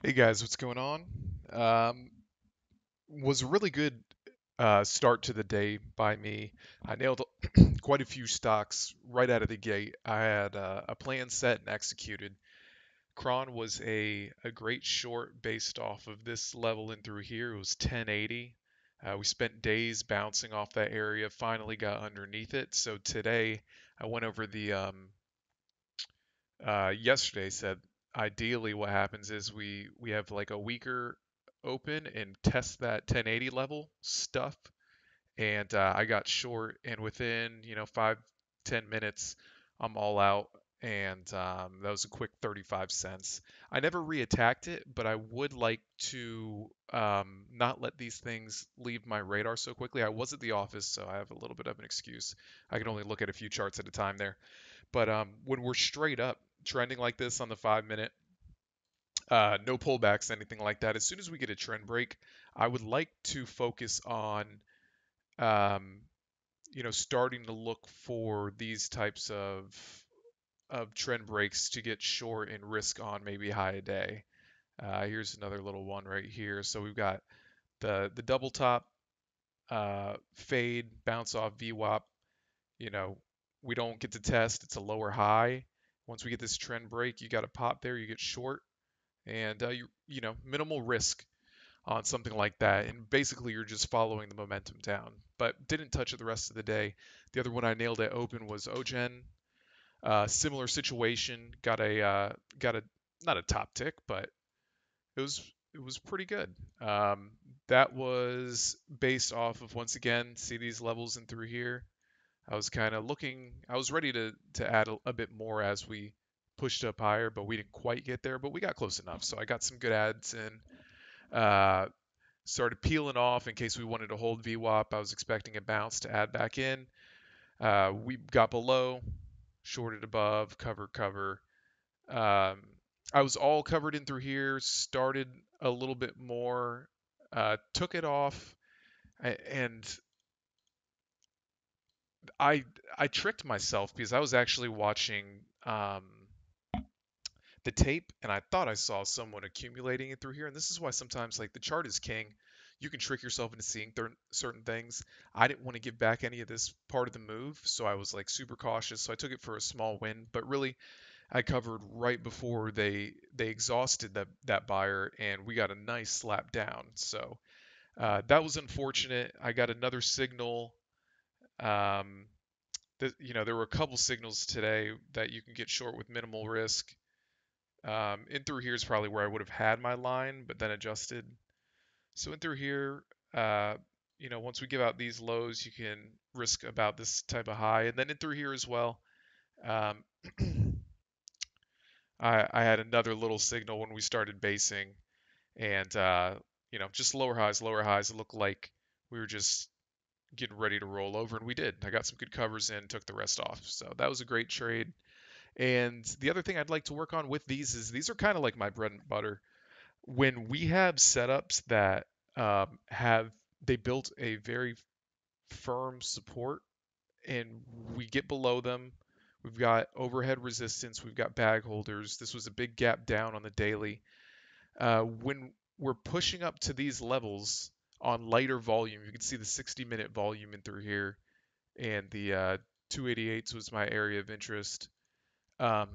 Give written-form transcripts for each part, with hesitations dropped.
Hey guys, what's going on? Um, was a really good start to the day by me. I nailed quite a few stocks right out of the gate. I had a plan set and executed. Cron was a great short based off of this level in through here. It was 1080. We spent days bouncing off that area, finally got underneath it. So today I went over the yesterday said ideally what happens is we have like a weaker open and test that 1080 level stuff, and I got short, and within 5-10 minutes I'm all out, and that was a quick 35 cents. I never reattacked it, but I would like to not let these things leave my radar so quickly. I was at the office, so I have a little bit of an excuse. I can only look at a few charts at a time there. But when we're straight up trending like this on the 5 minute, no pullbacks, anything like that, as soon as we get a trend break, I would like to focus on, um, starting to look for these types of trend breaks to get short and risk on maybe high a day. Here's another little one right here. So we've got the double top, fade, bounce off VWAP. you know, we don't get to test. It's a lower high. Once we get this trend break, you got to pop there, you get short, and minimal risk on something like that. And basically, you're just following the momentum down. But didn't touch it the rest of the day. The other one I nailed at open was Ogen. Similar situation. Got a not a top tick, but it was it was pretty good. Um, that was based off of once again see these levels in through here. I was kind of looking, I was ready to add a bit more as we pushed up higher, but we didn't quite get there, but we got close enough. So I got some good ads in, started peeling off in case we wanted to hold VWAP. I was expecting a bounce to add back in. We got below, shorted above, cover, cover. Um, I was all covered in through here, started a little bit more, took it off, and I I tricked myself because I was actually watching the tape and I thought I saw someone accumulating it through here. And this is why sometimes like the chart is king. You can trick yourself into seeing certain things. I didn't want to give back any of this part of the move, so I was like super cautious. So I took it for a small win, but really I covered right before they exhausted that buyer, and we got a nice slap down. So that was unfortunate. I got another signal. Um, there were a couple signals today that you can get short with minimal risk. In through here is probably where I would have had my line, but then adjusted. So in through here, once we give out these lows, you can risk about this type of high. And then in through here as well, um, I had another little signal when we started basing, and just lower highs, lower highs. It looked like we were just getting ready to roll over, and we did. I got some good covers in, took the rest off. So that was a great trade. And the other thing I'd like to work on with these is these are kind of like my bread and butter. When we have setups that have they built a very firm support and we get below them, we've got overhead resistance, we've got bag holders. This was a big gap down on the daily. When we're pushing up to these levels on lighter volume, you can see the 60-minute volume in through here, and the 288s was my area of interest. Um,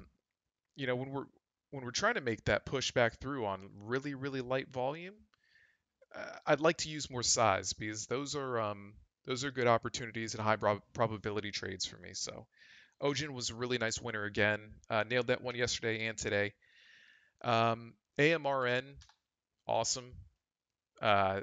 when we're trying to make that push back through on really really light volume, I'd like to use more size because those are good opportunities and high probability trades for me. So Ogen was a really nice winner again. Nailed that one yesterday and today. AMRN, awesome. Uh,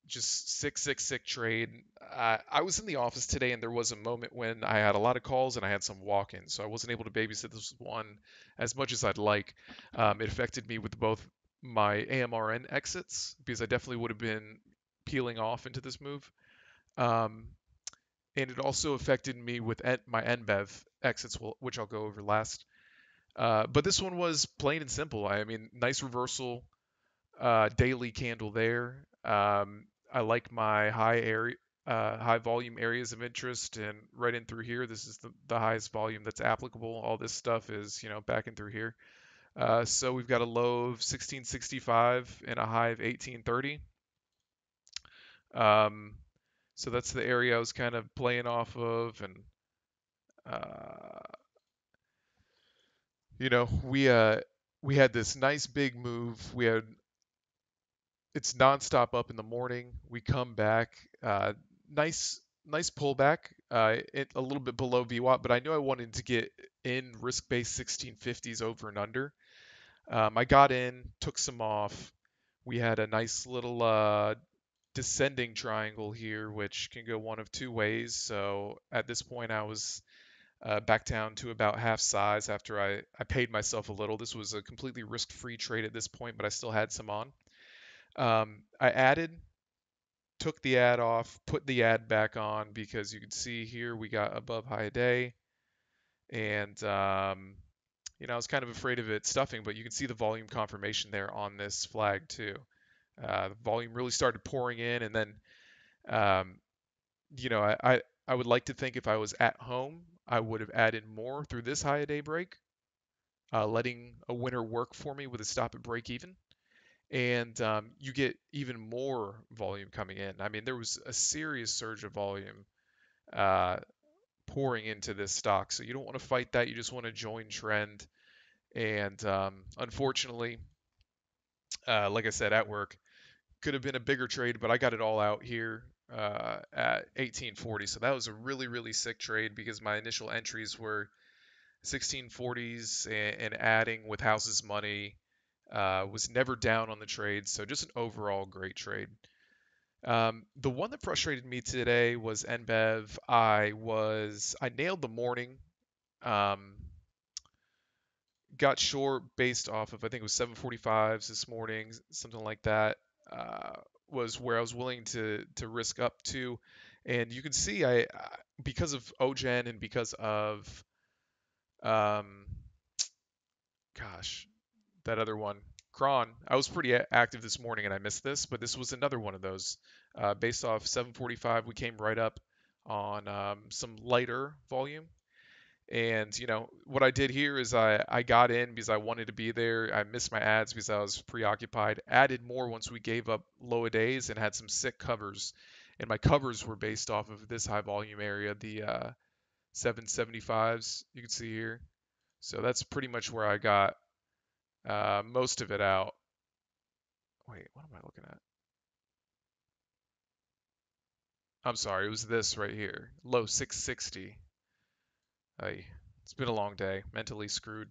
just sick trade. I was in the office today and there was a moment when I had a lot of calls and I had some walk-ins, so I wasn't able to babysit this one as much as I'd like. It affected me with both my AMRN exits because I definitely would have been peeling off into this move. Um, and it also affected me with my NBEV exits, which I'll go over last. But this one was plain and simple. I mean, nice reversal, daily candle there. I like my high volume areas of interest, and right in through here, this is the highest volume that's applicable. All this stuff is, back in through here. So we've got a low of 1665 and a high of 1830. Um, so that's the area I was kind of playing off of, and uh, we had this nice big move. We had It's nonstop up in the morning. We come back, nice pullback, a little bit below VWAP, but I knew I wanted to get in risk-based 1650s over and under. I got in, took some off. We had a nice little descending triangle here, which can go one of two ways. So at this point, I was back down to about half size after I paid myself a little. This was a completely risk-free trade at this point, but I still had some on. I added, took the ad off, put the ad back on because you can see here we got above high day, and I was kind of afraid of it stuffing, but you can see the volume confirmation there on this flag too. The volume really started pouring in, and then um, I would like to think if I was at home, I would have added more through this high day break, letting a winner work for me with a stop at break even. And you get even more volume coming in. I mean, there was a serious surge of volume uh, pouring into this stock, so you don't want to fight that. You just want to join trend. And unfortunately, like I said, at work, could have been a bigger trade, but I got it all out here at 1840. So that was a really, really sick trade because my initial entries were 1640s and adding with house's money. Was never down on the trade, so just an overall great trade. The one that frustrated me today was NBEV. I nailed the morning. Um, got short based off of I think it was 745s this morning, something like that. Uh, was where I was willing to risk up to, and you can see because of OGen and because of um, gosh, that other one, Cron. I was pretty active this morning and I missed this, but this was another one of those. Based off 745, we came right up on some lighter volume. And what I did here is I got in because I wanted to be there. I missed my ads because I was preoccupied. Added more once we gave up low days and had some sick covers. And my covers were based off of this high volume area, the 775s you can see here. So that's pretty much where I got most of it out. Wait, what am I looking at? I'm sorry, it was this right here. Low 660. Ay, it's been a long day. Mentally screwed.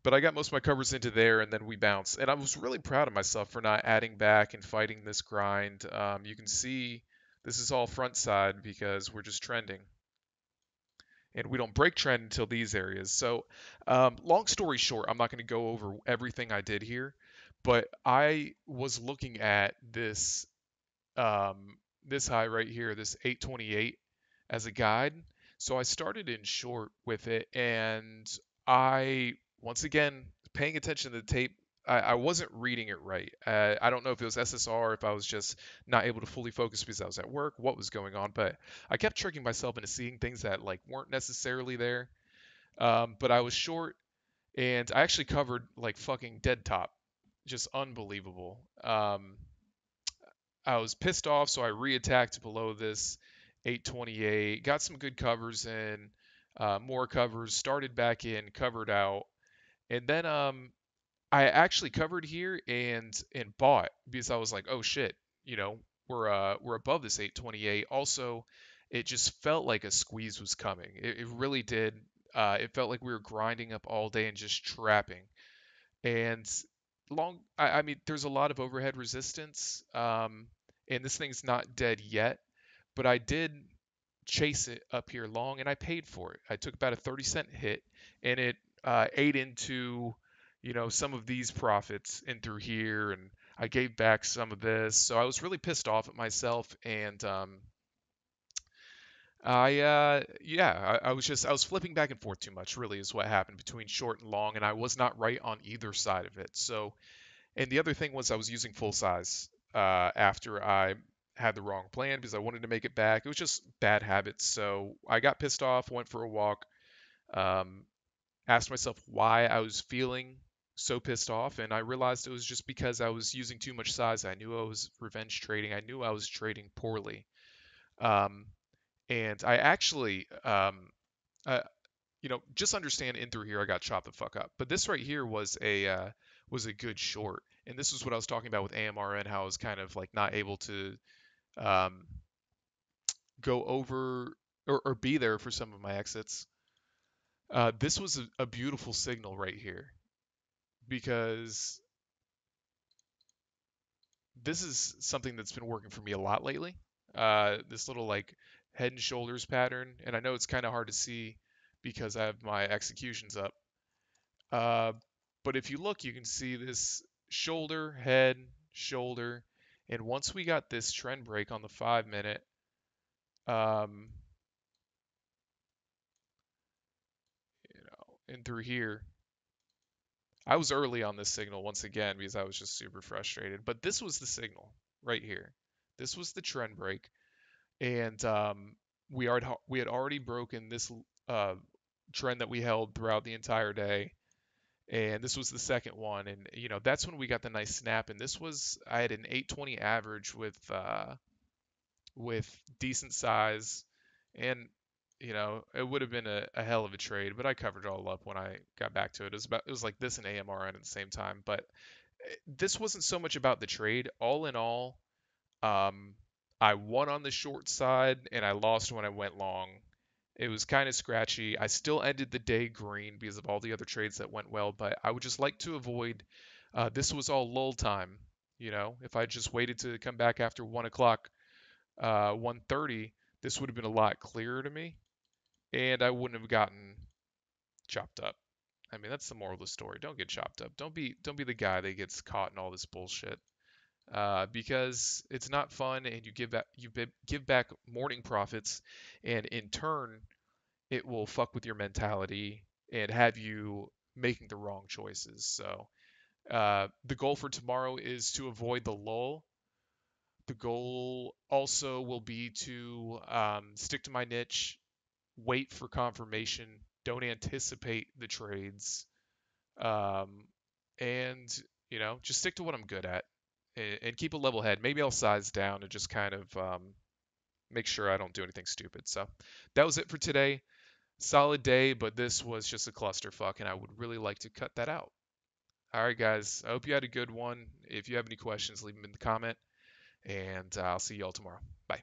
But I got most of my covers into there, and then we bounced. And I was really proud of myself for not adding back and fighting this grind. You can see this is all front side because we're just trending. And we don't break trend until these areas. So, long story short, I'm not going to go over everything I did here, but I was looking at um, this high right here, this 828 as a guide. So I started in short with it, and I, once again, paying attention to the tape, I wasn't reading it right. I don't know if it was SSR, if I was just not able to fully focus because I was at work, what was going on, but I kept tricking myself into seeing things that like weren't necessarily there. But I was short, and I actually covered like fucking dead top, just unbelievable. I was pissed off, so I reattacked below this 828, got some good covers in, more covers, started back in, covered out, and then I actually covered here and bought because I was like, oh shit, you know, we're above this 828. Also, it just felt like a squeeze was coming. It really did. It felt like we were grinding up all day and just trapping. And I mean, there's a lot of overhead resistance, and this thing's not dead yet, but I did chase it up here long, and I paid for it. I took about a 30-cent hit, and it ate into, some of these profits in through here, and I gave back some of this. So I was really pissed off at myself, and I was flipping back and forth too much, really, is what happened between short and long, and I was not right on either side of it. So, and the other thing was I was using full size after I had the wrong plan because I wanted to make it back. It was just bad habits. So I got pissed off, went for a walk, um, asked myself why I was feeling so pissed off, and I realized it was just because I was using too much size. I knew I was revenge trading. I knew I was trading poorly. Um, and I actually, uh, just understand in through here I got chopped the fuck up. But this right here was a good short, and this is what I was talking about with AMRN, how I was kind of like not able to um, go over or be there for some of my exits. This was a beautiful signal right here because this is something that's been working for me a lot lately. This little like head and shoulders pattern, and I know it's kind of hard to see because I have my executions up. Uh, but if you look, you can see this shoulder, head, shoulder, and once we got this trend break on the 5 minute, um, and through here, I was early on this signal once again because I was just super frustrated. But this was the signal right here. This was the trend break, and we had already broken this uh, trend that we held throughout the entire day, and this was the second one, and that's when we got the nice snap. And this was I had an 820 average with decent size, and it would have been a hell of a trade, but I covered it all up when I got back to it. It was like this and AMRN at the same time, but this wasn't so much about the trade. All in all, um, I won on the short side and I lost when I went long. It was kind of scratchy. I still ended the day green because of all the other trades that went well, but I would just like to avoid. This was all lull time. If I just waited to come back after 1 o'clock, 1:30, this would have been a lot clearer to me, and I wouldn't have gotten chopped up. I mean, that's the moral of the story. Don't get chopped up. Don't be the guy that gets caught in all this bullshit. Because it's not fun, and give back morning profits, and in turn, it will fuck with your mentality and have you making the wrong choices. So the goal for tomorrow is to avoid the lull. The goal also will be to stick to my niche, wait for confirmation, don't anticipate the trades, um, and just stick to what I'm good at and keep a level head. Maybe I'll size down and just kind of make sure I don't do anything stupid. So that was it for today. Solid day, but this was just a clusterfuck, and I would really like to cut that out. All right, guys. I hope you had a good one. If you have any questions, leave them in the comment, and I'll see y'all tomorrow. Bye.